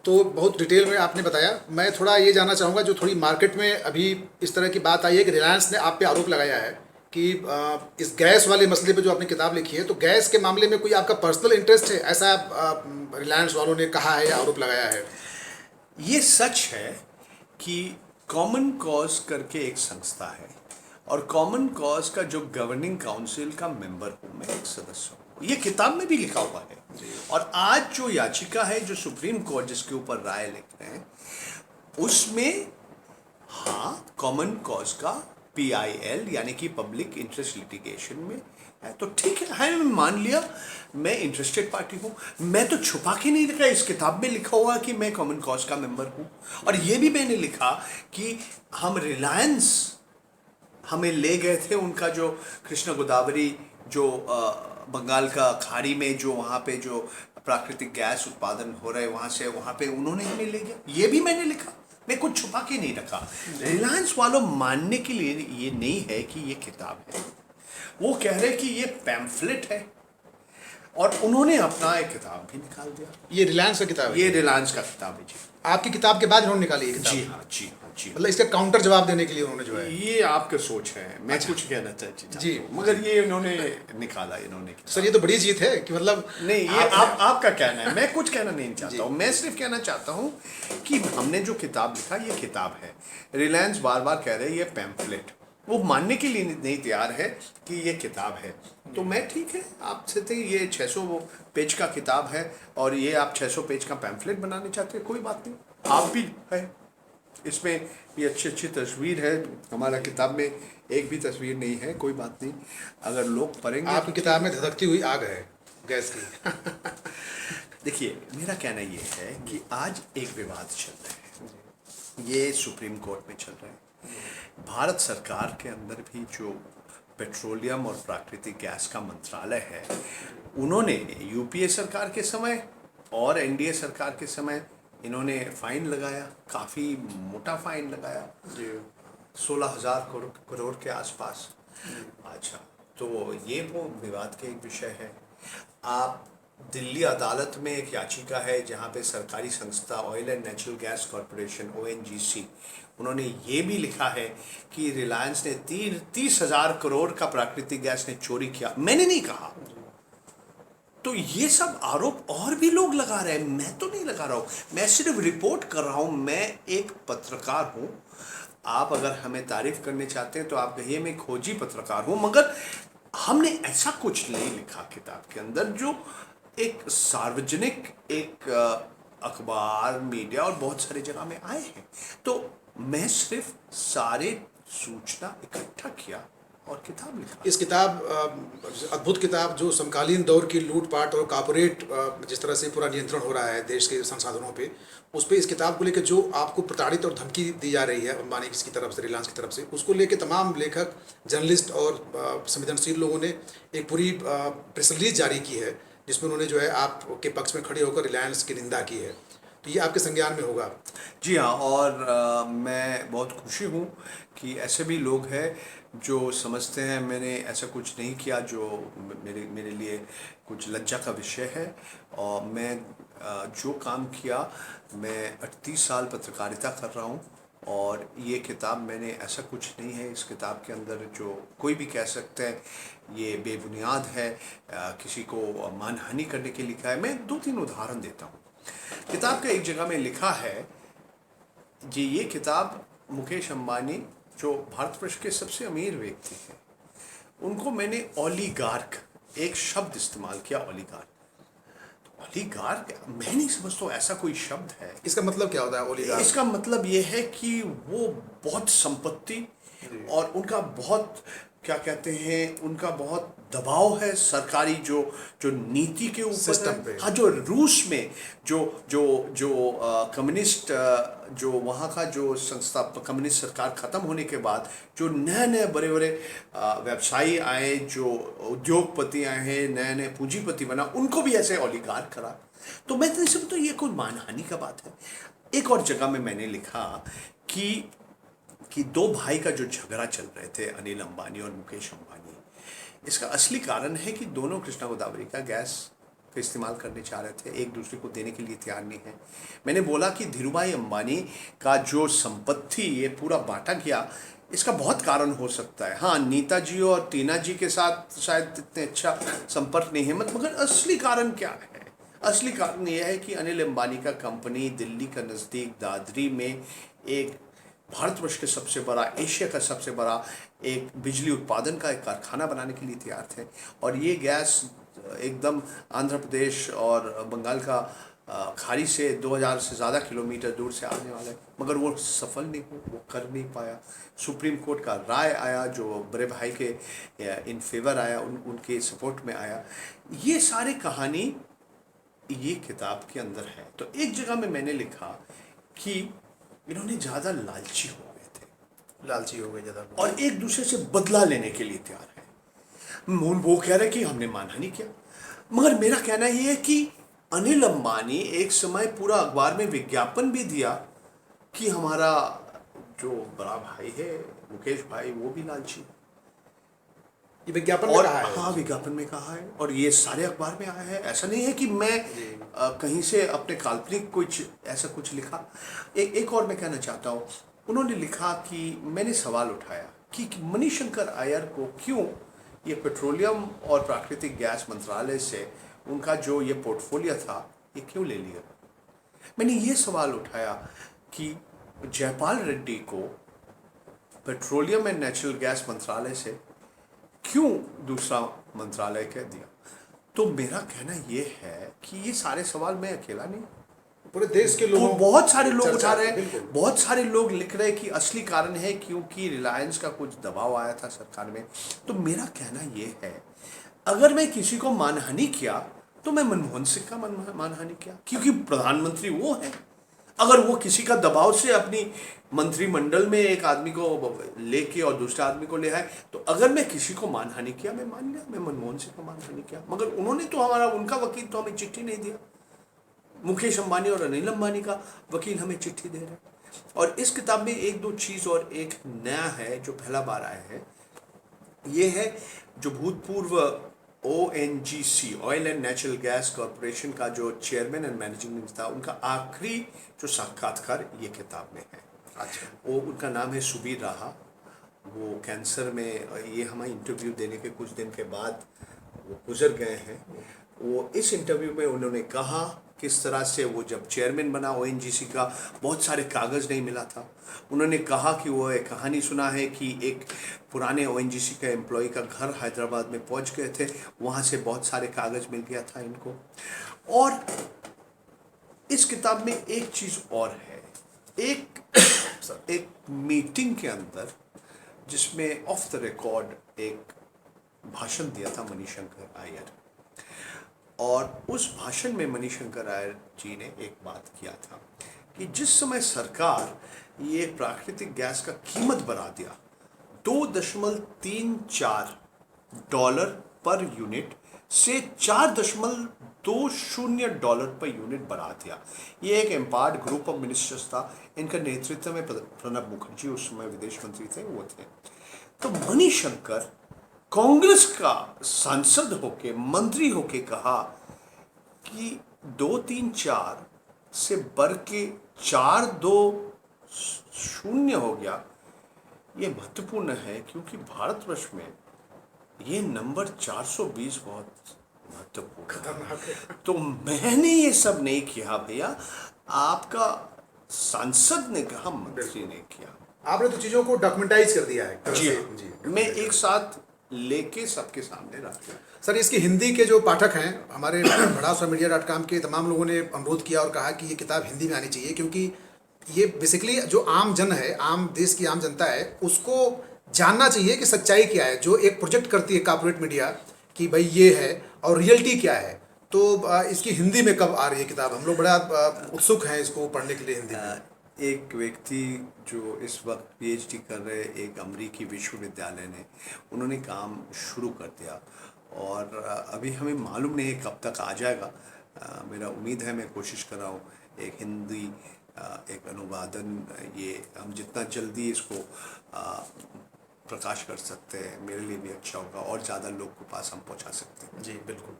तो बहुत डिटेल में आपने बताया। मैं थोड़ा ये जानना चाहूँगा, जो थोड़ी मार्केट में अभी इस तरह की बात आई है कि रिलायंस ने आप पे आरोप लगाया है कि इस गैस वाले मसले पे जो आपने किताब लिखी है, तो गैस के मामले में कोई आपका पर्सनल इंटरेस्ट है, ऐसा रिलायंस वालों ने कहा है या आरोप लगाया है? ये सच है कि कॉमन कॉज करके एक संस्था है और कॉमन कॉज का जो गवर्निंग काउंसिल का मेंबर हूँ मैं, एक सदस्य हूँ। ये किताब में भी लिखा हुआ है। और आज जो याचिका है जो सुप्रीम कोर्ट जिसके ऊपर राय लिख रहे हैं, उसमें हाँ कॉमन कॉज का PIL यानी कि पब्लिक इंटरेस्ट लिटिगेशन में है, तो ठीक है, मैं मान लिया मैं इंटरेस्टेड पार्टी हूँ। मैं तो छुपा के नहीं लिखा, इस किताब में लिखा हुआ कि मैं कॉमन कॉज का मेंबर हूँ। और ये भी मैंने लिखा कि हम रिलायंस हमें ले गए थे, उनका जो कृष्णा गोदावरी जो बंगाल का खाड़ी में जो वहाँ पे जो प्राकृतिक गैस उत्पादन हो रहे वहाँ से, वहाँ पे उन्होंने हमें ले गया, ये भी मैंने लिखा। मैं कुछ छुपा के नहीं रखा। रिलायंस वालों मानने के लिए ये नहीं है कि ये किताब है, वो कह रहे कि ये पैम्फलेट है और उन्होंने अपना एक किताब भी निकाल दिया। ये रिलायंस का किताब है? ये रिलायंस का किताब है जी। आपकी किताब के बाद इन्होंने निकाली ये किताब? जी हाँ, जी हाँ, जी। मतलब इसका काउंटर जवाब देने के लिए उन्होंने जो है, ये आपका सोच है, मैं अच्छा। कुछ कहना चाहता जी। हूँ, मगर ये इन्होंने निकाला, इन्होंने किताब। सर ये तो बड़ी जीत है कि मतलब नहीं, ये आपका कहना है, मैं कुछ कहना नहीं चाहता हूँ। मैं सिर्फ कहना चाहता हूँ कि हमने जो किताब लिखा ये किताब है। रिलायंस बार बार कह रहे हैं ये पैम्फलेट, वो मानने के लिए नहीं तैयार है कि ये किताब है। तो मैं ठीक है आपसे थे, ये 600 पेज का किताब है और ये आप 600 पेज का पैम्फलेट बनाने चाहते हैं, कोई बात नहीं, आप भी है। इसमें भी अच्छी अच्छी तस्वीर है, हमारा किताब में एक भी तस्वीर नहीं है, कोई बात नहीं, अगर लोग पढ़ेंगे। आपकी किताब में धधकती हुई आग है गैस की। देखिए, मेरा कहना ये है कि आज एक विवाद चल रहा है, ये सुप्रीम कोर्ट में चल रहा है। भारत सरकार के अंदर भी जो पेट्रोलियम और प्राकृतिक गैस का मंत्रालय है, उन्होंने UPA सरकार के समय और NDA सरकार के समय इन्होंने फाइन लगाया, काफ़ी मोटा फाइन लगाया, 16,000 करोड़ के आसपास। अच्छा, तो ये वो विवाद के एक विषय है। आप दिल्ली अदालत में एक याचिका है जहाँ पे सरकारी संस्था oil and natural gas corporation ONGC, उन्होंने ये भी लिखा है कि रिलायंस ने 30,000 करोड़ का प्राकृतिक गैस ने चोरी किया। मैंने नहीं कहा। तो ये सब आरोप और भी लोग लगा रहे हैं, मैं तो नहीं लगा रहा हूँ, मैं सिर्फ रिपोर्ट कर रहा हूँ। मैं एक पत्रकार हूँ। आप अगर हमें तारीफ करने चाहते हैं तो आप कहिए मैं खोजी पत्रकार हूँ, मगर हमने ऐसा कुछ नहीं लिखा किताब के अंदर जो एक सार्वजनिक एक अखबार, मीडिया और बहुत सारी जगह में आए हैं। तो मैं सिर्फ सारे सूचना इकट्ठा किया और किताब लिखा। इस किताब अद्भुत किताब जो समकालीन दौर की लूटपाट और कॉर्पोरेट जिस तरह से पूरा नियंत्रण हो रहा है देश के संसाधनों पे, उस पे इस किताब को लेकर जो आपको प्रताड़ित और धमकी दी जा रही है अंबानी की तरफ से, रिलायंस की तरफ से, उसको लेकर तमाम लेखक, जर्नलिस्ट और संवेदनशील लोगों ने एक पूरी प्रेस रिलीज जारी की है जिसमें उन्होंने जो है आपके पक्ष में खड़े होकर रिलायंस की निंदा की है। तो ये आपके संज्ञान में होगा? जी हाँ, और मैं बहुत खुशी हूँ कि ऐसे भी लोग हैं जो समझते हैं मैंने ऐसा कुछ नहीं किया जो मेरे लिए कुछ लज्जा का विषय है। और मैं जो काम किया, मैं 38 साल पत्रकारिता कर रहा हूँ और ये किताब मैंने ऐसा कुछ नहीं है इस किताब के अंदर जो कोई भी कह सकते हैं ये बेबुनियाद है, किसी को मानहानि करने के लिखा है। मैं 2-3 उदाहरण देता हूँ। किताब का एक जगह में लिखा है कि ये किताब मुकेश अंबानी जो भारतवर्ष के सबसे अमीर व्यक्ति हैं, उनको मैंने ओलिगार्क एक शब्द इस्तेमाल किया, ओलिगार्क। तो ओलिगार्क मैं नहीं समझता ऐसा कोई शब्द है। इसका मतलब क्या होता है ओलिगार्क? इसका मतलब ये है कि वो बहुत संपत्ति और उनका बहुत क्या कहते हैं, उनका बहुत दबाव है सरकारी जो जो नीति के ऊपर है। हाँ, जो रूस में जो जो जो कम्युनिस्ट जो वहाँ का जो संस्था कम्युनिस्ट सरकार ख़त्म होने के बाद जो नए नए बड़े बड़े व्यवसायी आए, जो उद्योगपति आए हैं, नए नए पूंजीपति बना, उनको भी ऐसे ओलिगार्क करा। तो मैं तो समझता हूँ ये कोई मानहानि का बात है। एक और जगह में मैंने लिखा कि दो भाई का जो झगड़ा चल रहे थे, अनिल अंबानी और मुकेश अंबानी, इसका असली कारण है कि दोनों कृष्णा गोदावरी का गैस का इस्तेमाल करने चाह रहे थे, एक दूसरे को देने के लिए तैयार नहीं है। मैंने बोला कि धीरूभाई अंबानी का जो संपत्ति ये पूरा बांटा गया, इसका बहुत कारण हो सकता है। हाँ, नीता जी और टीना जी के साथ शायद इतने अच्छा संपर्क नहीं है, मगर असली कारण क्या है? असली कारण यह है कि अनिल अंबानी का कंपनी दिल्ली का नज़दीक दादरी में एक भारतवर्ष के सबसे बड़ा, एशिया का सबसे बड़ा एक बिजली उत्पादन का एक कारखाना बनाने के लिए तैयार थे। और ये गैस एकदम आंध्र प्रदेश और बंगाल का खाड़ी से 2000 से ज़्यादा किलोमीटर दूर से आने वाला है, मगर वो सफल नहीं हो, वो कर नहीं पाया। सुप्रीम कोर्ट का राय आया जो बड़े भाई के इन फेवर आया, उनके सपोर्ट में आया। ये सारी कहानी ये किताब के अंदर है। तो एक जगह में मैंने लिखा कि इन्होंने ज़्यादा लालची हो गए थे, लालची हो गए ज़्यादा, और एक दूसरे से बदला लेने के लिए तैयार है। वो कह रहे कि हमने मानहानि किया, मगर मेरा कहना यह है कि अनिल अंबानी एक समय पूरा अखबार में विज्ञापन भी दिया कि हमारा जो बड़ा भाई है मुकेश भाई वो भी लालची। ये विज्ञापन में और कहा है? हाँ, विज्ञापन में कहा है, और ये सारे अखबार में आया है। ऐसा नहीं है कि मैं कहीं से अपने काल्पनिक कुछ ऐसा कुछ लिखा। एक और मैं कहना चाहता हूँ, उन्होंने लिखा कि मैंने सवाल उठाया कि मणिशंकर अय्यर को क्यों ये पेट्रोलियम और प्राकृतिक गैस मंत्रालय से उनका जो ये पोर्टफोलियो था ये क्यों ले लिया। मैंने ये सवाल उठाया कि जयपाल रेड्डी को पेट्रोलियम एंड नेचुरल गैस मंत्रालय से क्यों दूसरा मंत्रालय कह दिया। तो मेरा कहना ये है कि ये सारे सवाल मैं अकेला नहीं, पूरे देश के लोग, बहुत सारे लोग उठा रहे हैं। बिल्कुल। बहुत सारे लोग लिख रहे हैं कि असली कारण है क्योंकि रिलायंस का कुछ दबाव आया था सरकार में। तो मेरा कहना ये है, अगर मैं किसी को मानहानि किया तो मैं मनमोहन सिंह का मानहानि किया, क्योंकि प्रधानमंत्री वो है। अगर वो किसी का दबाव से अपनी मंत्रिमंडल में एक आदमी को लेके और दूसरे आदमी को ले आए, तो अगर मैं किसी को मानहानि किया, मैं मान लिया मैं मनमोहन सिंह को मानहानि किया। मगर उन्होंने तो उनका वकील तो हमें चिट्ठी नहीं दिया। मुकेश अंबानी और अनिल अंबानी का वकील हमें चिट्ठी दे रहे हैं। और इस किताब में एक दो चीज़ और एक नया है जो पहला बार आया है, ये है जो भूतपूर्व ONGC oil and natural gas corporation का जो चेयरमैन एंड मैनेजिंग डायरेक्टर था, उनका आखिरी जो साक्षात्कार ये किताब में है। अच्छा, वो उनका नाम है सुबीर राहा। वो कैंसर में, ये हमें इंटरव्यू देने के कुछ दिन के बाद वो गुजर गए हैं। वो इस इंटरव्यू में उन्होंने कहा किस तरह से वो जब चेयरमैन बना ONGC का, बहुत सारे कागज़ नहीं मिला था। उन्होंने कहा कि वो एक कहानी सुना है कि एक पुराने ONGC का एम्प्लॉय का घर हैदराबाद में पहुंच गए थे, वहाँ से बहुत सारे कागज़ मिल गया था इनको। और इस किताब में एक चीज़ और है, एक मीटिंग के अंदर जिसमें ऑफ द रिकॉर्ड एक भाषण दिया था मणिशंकर अय्यर, और उस भाषण में मणिशंकर अय्यर जी ने एक बात किया था कि जिस समय सरकार ये प्राकृतिक गैस का कीमत बढ़ा दिया, $2.34 पर यूनिट से $4.20 पर यूनिट बढ़ा दिया। ये एक एम्पावर्ड ग्रुप ऑफ मिनिस्टर्स था, इनका नेतृत्व में प्रणब मुखर्जी उस समय विदेश मंत्री थे, वो थे। तो मणिशंकर कांग्रेस का सांसद होके, मंत्री होके कहा कि 234 से बढ़ के 420 हो गया। ये महत्वपूर्ण है क्योंकि भारतवर्ष में ये नंबर 420 बहुत महत्वपूर्ण है। तो मैंने ये सब नहीं किया भैया, आपका सांसद ने कहा, मंत्री ने किया। आपने तो चीज़ों को डॉक्यूमेंटाइज कर दिया है। जी, जी, मैं एक साथ लेके सबके सामने रख दिया। सर, इसकी हिंदी के जो पाठक हैं, हमारे BrahmaSwaramedia.com के तमाम लोगों ने अनुरोध किया और कहा कि ये किताब हिंदी में आनी चाहिए, क्योंकि ये बेसिकली जो आम जन है, आम देश की आम जनता है, उसको जानना चाहिए कि सच्चाई क्या है। जो एक प्रोजेक्ट करती है कॉर्पोरेट मीडिया कि भाई ये है और रियलिटी क्या है, तो इसकी हिंदी में कब आ रही है किताब? हम लोग बड़ा उत्सुक हैं इसको पढ़ने के लिए हिंदी में। एक व्यक्ति जो इस वक्त PhD कर रहे एक अमेरिकी विश्वविद्यालय ने, उन्होंने काम शुरू कर दिया और अभी हमें मालूम नहीं है कब तक आ जाएगा। मेरा उम्मीद है, मैं कोशिश कर रहा हूँ एक हिंदी एक अनुवादन, ये हम जितना जल्दी इसको प्रकाश कर सकते हैं मेरे लिए भी अच्छा होगा और ज़्यादा लोग के पास हम पहुँचा सकते हैं। जी बिल्कुल।